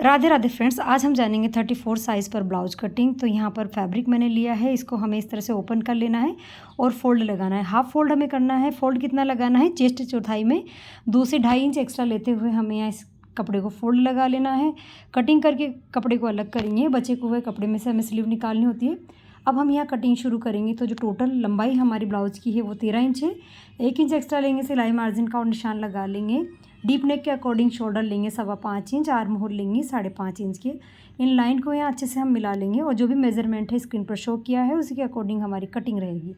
Radhe Radhe friends, आज हम जानेंगे 34 साइज़ पर ब्लाउज कटिंग। तो यहाँ पर फैब्रिक मैंने लिया है, इसको हमें इस तरह से ओपन कर लेना है और फोल्ड लगाना है। हाफ फोल्ड हमें करना है। फोल्ड कितना लगाना है? चेस्ट चौथाई में 2 से 2.5 इंच एक्स्ट्रा लेते हुए हमें यहाँ इस कपड़े को फोल्ड लगा लेना है। कटिंग करके कपड़े को अलग करेंगे। बचे हुए कपड़े में से हमें स्लीव निकालनी होती है। अब हम यहाँ कटिंग शुरू करेंगे। तो जो टोटल लंबाई हमारी ब्लाउज़ की है वो 13 इंच है। 1 इंच एक्स्ट्रा लेंगे सिलाई मार्जिन का और निशान लगा लेंगे। डीप नेक के अकॉर्डिंग शोल्डर लेंगे 5.25 इंच, आर्म होल लेंगे 5.5 इंच के। इन लाइन को यहाँ अच्छे से हम मिला लेंगे और जो भी मेजरमेंट है स्क्रीन पर शो किया है उसी के अकॉर्डिंग हमारी कटिंग रहेगी।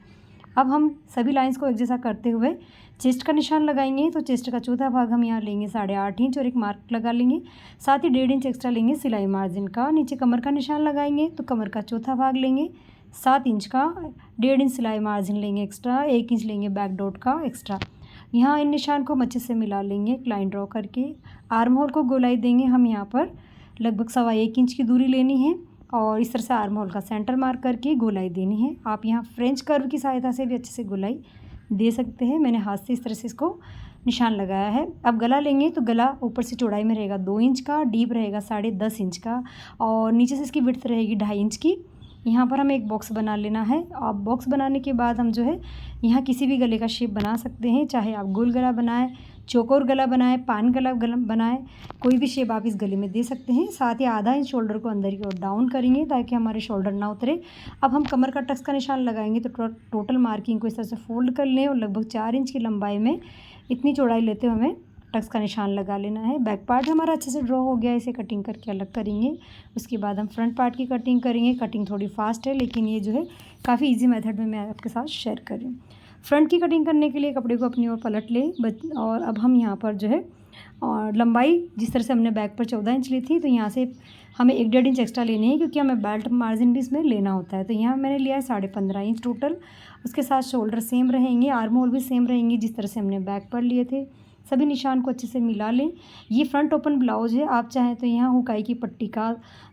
अब हम सभी लाइंस को एक जैसा करते हुए चेस्ट का निशान लगाएंगे। तो चेस्ट का चौथा भाग हम यहाँ लेंगे 8.5 इंच और एक मार्क लगा लेंगे। साथ ही 1.5 इंच एक्स्ट्रा लेंगे सिलाई मार्जिन का। नीचे कमर का निशान लगाएंगे तो कमर का चौथा भाग लेंगे 7 इंच का। 1.5 इंच सिलाई मार्जिन लेंगे एक्स्ट्रा। 1 इंच लेंगे बैक डॉट का एक्स्ट्रा। यहाँ इन निशान को हम अच्छे से मिला लेंगे एक लाइन ड्रॉ करके। आर्म होल को गोलाई देंगे हम यहाँ पर लगभग 1.25 इंच की दूरी लेनी है और इस तरह से आर्म होल का सेंटर मार्क करके गोलाई देनी है। आप यहाँ फ्रेंच कर्व की सहायता से भी अच्छे से गोलाई दे सकते हैं। मैंने हाथ से इस तरह से इसको निशान लगाया है। अब गला लेंगे तो गला ऊपर से चौड़ाई में रहेगा 2 इंच का, डीप रहेगा 10.5 इंच का और नीचे से इसकी विड्थ रहेगी 2.5 इंच की। यहाँ पर हमें एक बॉक्स बना लेना है। अब बॉक्स बनाने के बाद हम जो है यहाँ किसी भी गले का शेप बना सकते हैं। चाहे आप गोल गला बनाएं, चौकोर गला बनाएं, पान गला बनाएं, कोई भी शेप आप इस गले में दे सकते हैं। साथ ही आधा इंच शोल्डर को अंदर की ओर डाउन करेंगे ताकि हमारे शोल्डर ना उतरे। अब हम कमर का टक्स का निशान लगाएंगे तो टोटल मार्किंग को इस तरह से फोल्ड कर लें और लगभग 4 इंच की लंबाई में इतनी चौड़ाई लेते हुए हमें टक्स का निशान लगा लेना है। बैक पार्ट हमारा अच्छे से ड्रॉ हो गया, इसे कटिंग करके अलग करेंगे। उसके बाद हम फ्रंट पार्ट की कटिंग करेंगे। कटिंग थोड़ी फास्ट है लेकिन ये जो है काफ़ी इजी मेथड में मैं आपके साथ शेयर कर रही हूँ। फ्रंट की कटिंग करने के लिए कपड़े को अपनी ओर पलट ले और अब हम यहाँ पर जो है और लंबाई जिस तरह से हमने बैक पर 14 इंच ली थी तो यहाँ से हमें 1.5 इंच एक्स्ट्रा लेनी है क्योंकि हमें बेल्ट मार्जिन भी इसमें लेना होता है। तो यहाँ मैंने लिया है 15.5 इंच टोटल। उसके साथ शोल्डर सेम रहेंगे, आर्म होल भी सेम रहेंगे जिस तरह से हमने बैक पर लिए थे। सभी निशान को अच्छे से मिला लें। ये फ्रंट ओपन ब्लाउज है। आप चाहें तो यहाँ हुकाई की पट्टी का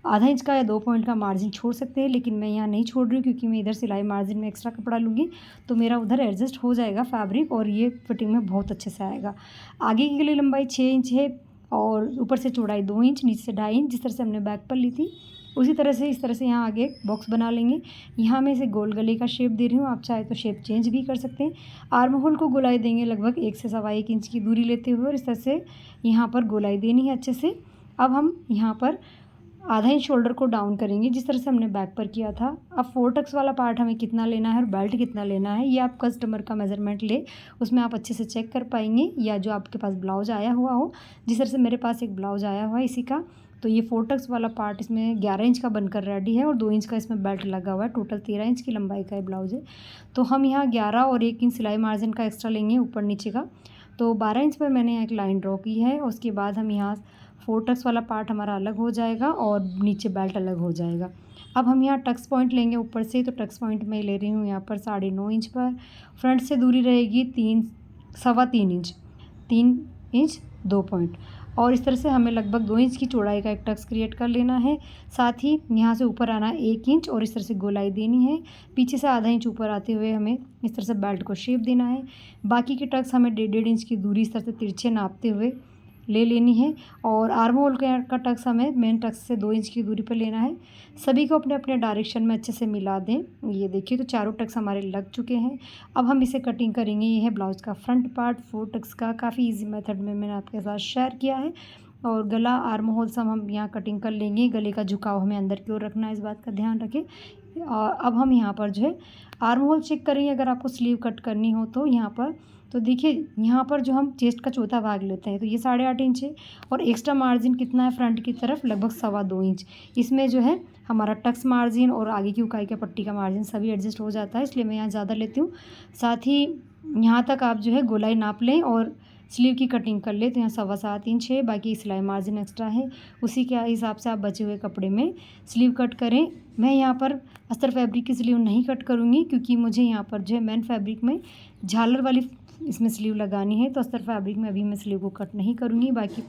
आधा इंच का या 2 पॉइंट का मार्जिन छोड़ सकते हैं, लेकिन मैं यहाँ नहीं छोड़ रही हूँ क्योंकि मैं इधर सिलाई मार्जिन में एक्स्ट्रा कपड़ा लूँगी तो मेरा उधर एडजस्ट हो जाएगा फैब्रिक और ये फिटिंग में बहुत अच्छे से आएगा। आगे की गली लंबाई 6 इंच है और ऊपर से चौड़ाई 2 इंच, नीचे से 2.5 इंच जिस तरह से हमने बैक पर ली थी उसी तरह से इस तरह से यहाँ आगे एक बॉक्स बना लेंगे। यहाँ मैं इसे गोल गले का शेप दे रही हूँ, आप चाहे तो शेप चेंज भी कर सकते हैं। आर्म होल को गोलाई देंगे लगभग 1 से 1.25 इंच की दूरी लेते हुए और इस तरह से यहाँ पर गोलाई देनी है अच्छे से। अब हम यहाँ पर आधा इंच शोल्डर को डाउन करेंगे जिस तरह से हमने बैक पर किया था। अब 4 टक्स वाला पार्ट हमें कितना लेना है और बेल्ट कितना लेना है ये आप कस्टमर का मेजरमेंट ले उसमें आप अच्छे से चेक कर पाएंगे, या जो आपके पास ब्लाउज आया हुआ हो। जिस तरह से मेरे पास एक ब्लाउज आया हुआ है इसी का, तो ये 4 टक्स वाला पार्ट इसमें 11 इंच का बनकर रेडी है और 2 इंच का इसमें बेल्ट लगा हुआ है। टोटल 13 इंच की लंबाई का ये ब्लाउज है। तो हम यहाँ 11 और 1 इंच सिलाई मार्जिन का एक्स्ट्रा लेंगे ऊपर नीचे का। तो 12 इंच पर मैंने यहाँ एक लाइन ड्रॉ की है। उसके बाद हम यहाँ 4 टक्स वाला पार्ट हमारा अलग हो जाएगा और नीचे बेल्ट अलग हो जाएगा। अब हम यहाँ टक्स पॉइंट लेंगे ऊपर से। तो टक्स पॉइंट मैं ले रही हूँ यहाँ पर 9.5 इंच पर। फ्रंट से दूरी रहेगी 3.25 इंच, 3 इंच 2 पॉइंट और इस तरह से हमें लगभग 2 इंच की चौड़ाई का एक टक्स क्रिएट कर लेना है। साथ ही यहाँ से ऊपर आना 1 इंच और इस तरह से गोलाई देनी है। पीछे से आधा इंच ऊपर आते हुए हमें इस तरह से बेल्ट को शेप देना है। बाकी के टक्स हमें 1.5 इंच की दूरी इस तरह से तिरछे नापते हुए ले लेनी है और आर्म होल का टक्स हमें मेन टक्स से 2 इंच की दूरी पर लेना है। सभी को अपने अपने डायरेक्शन में अच्छे से मिला दें। ये देखिए तो चारों टक्स हमारे लग चुके हैं। अब हम इसे कटिंग करेंगे। ये है ब्लाउज़ का फ्रंट पार्ट 4 टक्स का। काफ़ी इजी मेथड में मैंने आपके साथ शेयर किया है। और गला आर्म होल सब हम यहाँ कटिंग कर लेंगे। गले का झुकाव हमें अंदर की ओर रखना है, इस बात का ध्यान रखें। और अब हम यहाँ पर जो है आर्म होल चेक करेंगे। अगर आपको स्लीव कट करनी हो तो यहाँ पर तो देखिए यहाँ पर जो हम चेस्ट का चौथा भाग लेते हैं तो ये 8.5 इंच है और एक्स्ट्रा मार्जिन कितना है फ्रंट की तरफ लगभग 2.25 इंच। इसमें जो है हमारा टक्स मार्जिन और आगे की उकाई के पट्टी का मार्जिन सभी एडजस्ट हो जाता है, इसलिए मैं यहाँ ज़्यादा लेती हूँ। साथ ही यहाँ तक आप जो है गोलाई नाप लें और स्लीव की कटिंग कर ले। तो यहाँ 7.25 इंच है, बाकी सिलाई मार्जिन एक्स्ट्रा है, उसी के हिसाब से आप बचे हुए कपड़े में स्लीव कट करें। मैं यहाँ पर अस्तर फैब्रिक की स्लीव नहीं कट करूँगी क्योंकि मुझे यहाँ पर जो है मैन फैब्रिक में झालर वाली इसमें स्लीव लगानी है, तो अस्तर फैब्रिक में अभी मैं स्लीव को कट नहीं करूँगी। बाकी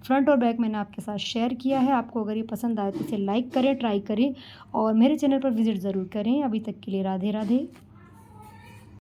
फ्रंट और बैक मैंने आपके साथ शेयर किया है। आपको अगर ये पसंद आए तो इसे लाइक करें, ट्राई करें और मेरे चैनल पर विजिट ज़रूर करें। अभी तक के लिए राधे राधे।